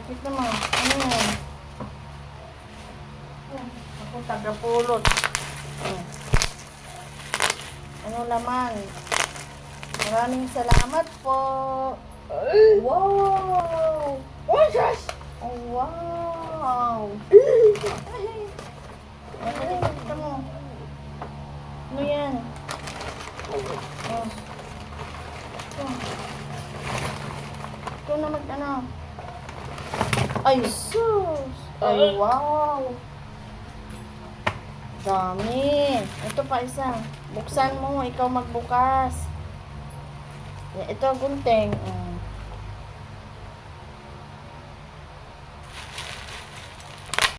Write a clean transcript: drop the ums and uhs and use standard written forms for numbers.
Ito mo. Ano yan? Ako taga-pulot. Ano naman? Maraming salamat po. Wow! Oh, gosh! Oh, wow! Ito mo. Ano yan? Oh. Ito na ano? Ay, sus! Ay, wow! Dami! Ito pa isa. Buksan mo, ikaw magbukas. Ito, gunting.